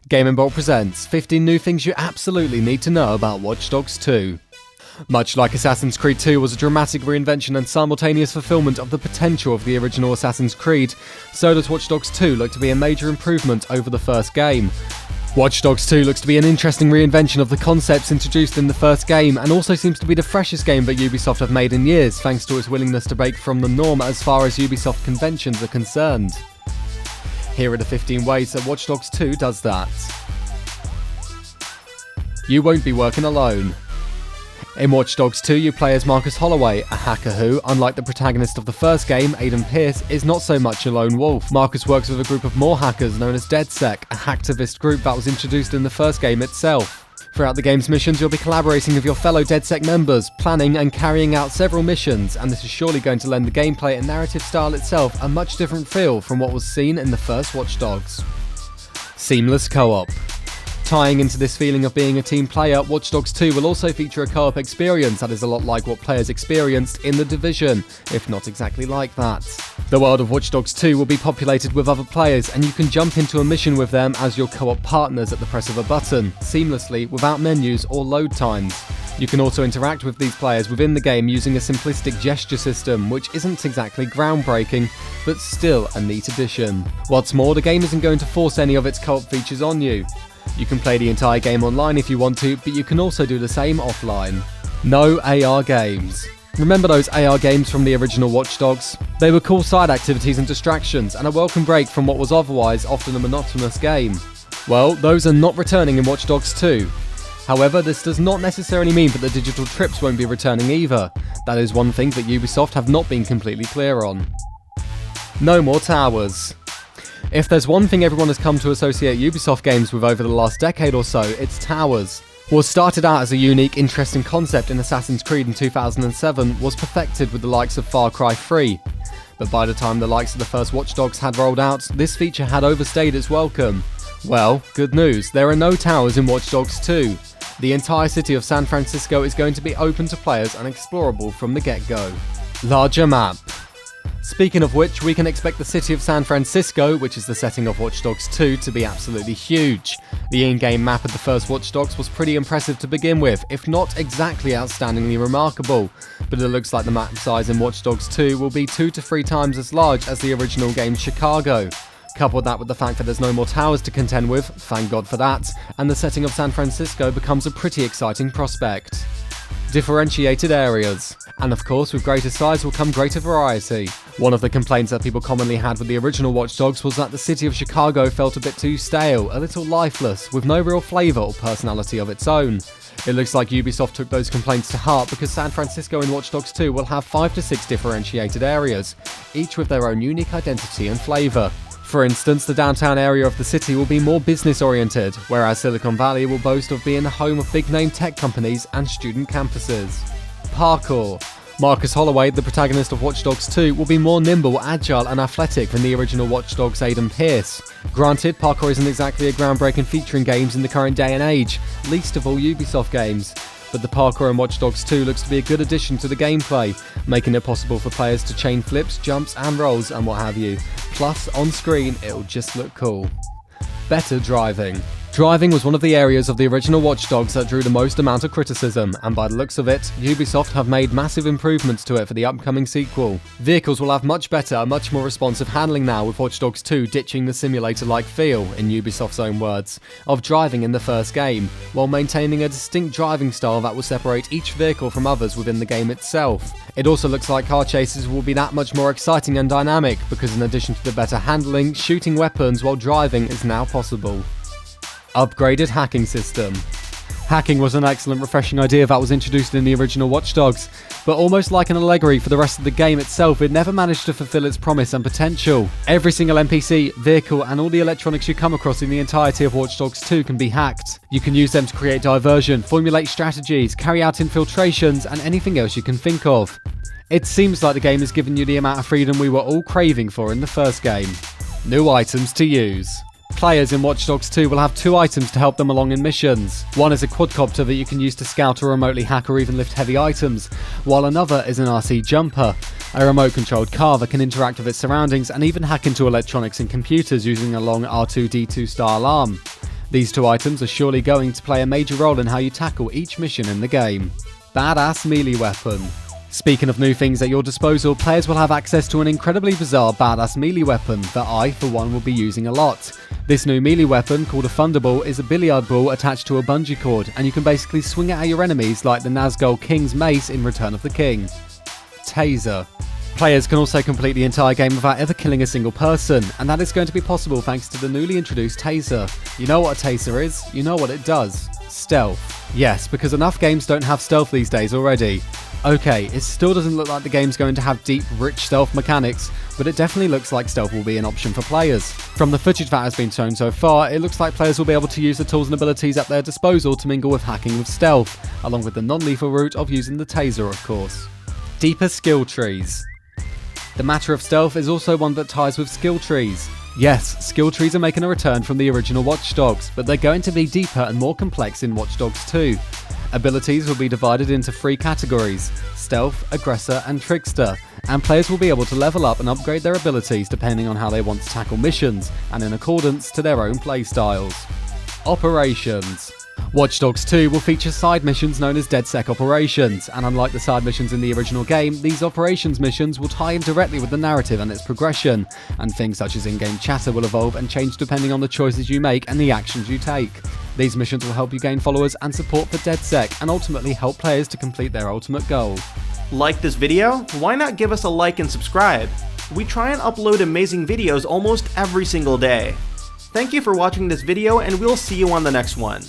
Game & Bolt presents 15 new things you absolutely need to know about Watch Dogs 2. Much like Assassin's Creed 2 was a dramatic reinvention and simultaneous fulfillment of the potential of the original Assassin's Creed, so does Watch Dogs 2 look to be a major improvement over the first game. Watch Dogs 2 looks to be an interesting reinvention of the concepts introduced in the first game, and also seems to be the freshest game that Ubisoft have made in years, thanks to its willingness to break from the norm as far as Ubisoft conventions are concerned. Here are the 15 ways that Watch Dogs 2 does that. You won't be working alone. In Watch Dogs 2, you play as Marcus Holloway, a hacker who, unlike the protagonist of the first game, Aiden Pierce, is not so much a lone wolf. Marcus works with a group of more hackers known as DedSec, a hacktivist group that was introduced in the first game itself. Throughout the game's missions, you'll be collaborating with your fellow DedSec members, planning and carrying out several missions, and this is surely going to lend the gameplay and narrative style itself a much different feel from what was seen in the first Watch Dogs. Seamless co-op. Tying into this feeling of being a team player, Watch Dogs 2 will also feature a co-op experience that is a lot like what players experienced in The Division, if not exactly like that. The world of Watch Dogs 2 will be populated with other players, and you can jump into a mission with them as your co-op partners at the press of a button, seamlessly without menus or load times. You can also interact with these players within the game using a simplistic gesture system, which isn't exactly groundbreaking, but still a neat addition. What's more, the game isn't going to force any of its co-op features on you. You can play the entire game online if you want to, but you can also do the same offline. No AR games. Remember those AR games from the original Watch Dogs? They were cool side activities and distractions, and a welcome break from what was otherwise often a monotonous game. Well, those are not returning in Watch Dogs 2. However, this does not necessarily mean that the digital trips won't be returning either. That is one thing that Ubisoft have not been completely clear on. No more towers. If there's one thing everyone has come to associate Ubisoft games with over the last decade or so, it's towers. What started out as a unique, interesting concept in Assassin's Creed in 2007 was perfected with the likes of Far Cry 3. But by the time the likes of the first Watch Dogs had rolled out, this feature had overstayed its welcome. Well, good news, there are no towers in Watch Dogs 2. The entire city of San Francisco is going to be open to players and explorable from the get-go. Larger map. Speaking of which, we can expect the city of San Francisco, which is the setting of Watch Dogs 2, to be absolutely huge. The in-game map of the first Watch Dogs was pretty impressive to begin with, if not exactly outstandingly remarkable, but it looks like the map size in Watch Dogs 2 will be 2 to 3 times as large as the original game's Chicago. Couple that with the fact that there's no more towers to contend with, thank God for that, and the setting of San Francisco becomes a pretty exciting prospect. Differentiated areas. And of course, with greater size will come greater variety. One of the complaints that people commonly had with the original Watch Dogs was that the city of Chicago felt a bit too stale, a little lifeless, with no real flavour or personality of its own. It looks like Ubisoft took those complaints to heart because San Francisco in Watch Dogs 2 will have 5 to 6 differentiated areas, each with their own unique identity and flavour. For instance, the downtown area of the city will be more business-oriented, whereas Silicon Valley will boast of being the home of big-name tech companies and student campuses. Parkour. Marcus Holloway, the protagonist of Watch Dogs 2, will be more nimble, agile and athletic than the original Watch Dogs' Aiden Pierce. Granted, parkour isn't exactly a groundbreaking feature in games in the current day and age, least of all Ubisoft games. But the parkour in Watch Dogs 2 looks to be a good addition to the gameplay, making it possible for players to chain flips, jumps and rolls and what have you. Plus, on screen, it'll just look cool. Better driving. Driving was one of the areas of the original Watch Dogs that drew the most amount of criticism, and by the looks of it, Ubisoft have made massive improvements to it for the upcoming sequel. Vehicles will have much better, much more responsive handling now, with Watch Dogs 2 ditching the simulator-like feel, in Ubisoft's own words, of driving in the first game, while maintaining a distinct driving style that will separate each vehicle from others within the game itself. It also looks like car chases will be that much more exciting and dynamic, because in addition to the better handling, shooting weapons while driving is now possible. Upgraded hacking system. Hacking was an excellent, refreshing idea that was introduced in the original Watch Dogs, but almost like an allegory for the rest of the game itself, it never managed to fulfill its promise and potential. Every single NPC, vehicle, and all the electronics you come across in the entirety of Watch Dogs 2 can be hacked. You can use them to create diversion, formulate strategies, carry out infiltrations, and anything else you can think of. It seems like the game has given you the amount of freedom we were all craving for in the first game. New items to use. Players in Watch Dogs 2 will have 2 items to help them along in missions. One is a quadcopter that you can use to scout or remotely hack or even lift heavy items, while another is an RC jumper, a remote-controlled car that can interact with its surroundings and even hack into electronics and computers using a long R2-D2 style arm. These two items are surely going to play a major role in how you tackle each mission in the game. Badass melee weapon. Speaking of new things at your disposal, players will have access to an incredibly bizarre badass melee weapon that I, for one, will be using a lot. This new melee weapon, called a thunderball, is a billiard ball attached to a bungee cord, and you can basically swing it at your enemies like the Nazgul King's mace in Return of the King. TASER. Players can also complete the entire game without ever killing a single person, and that is going to be possible thanks to the newly introduced TASER. You know what a TASER is? You know what it does. Stealth. Yes, because enough games don't have stealth these days already. Okay, it still doesn't look like the game's going to have deep, rich stealth mechanics, but it definitely looks like stealth will be an option for players. From the footage that has been shown so far, it looks like players will be able to use the tools and abilities at their disposal to mingle with hacking with stealth, along with the non-lethal route of using the TASER, of course. Deeper skill trees. The matter of stealth is also one that ties with skill trees. Yes, skill trees are making a return from the original Watch Dogs, but they're going to be deeper and more complex in Watch Dogs 2. Abilities will be divided into 3 categories: Stealth, Aggressor and Trickster, and players will be able to level up and upgrade their abilities depending on how they want to tackle missions, and in accordance to their own playstyles. Operations. Watch Dogs 2 will feature side missions known as DedSec operations, and unlike the side missions in the original game, these operations missions will tie in directly with the narrative and its progression, and things such as in-game chatter will evolve and change depending on the choices you make and the actions you take. These missions will help you gain followers and support for DedSec, and ultimately help players to complete their ultimate goal. Like this video? Why not give us a like and subscribe? We try and upload amazing videos almost every single day. Thank you for watching this video, and we'll see you on the next one.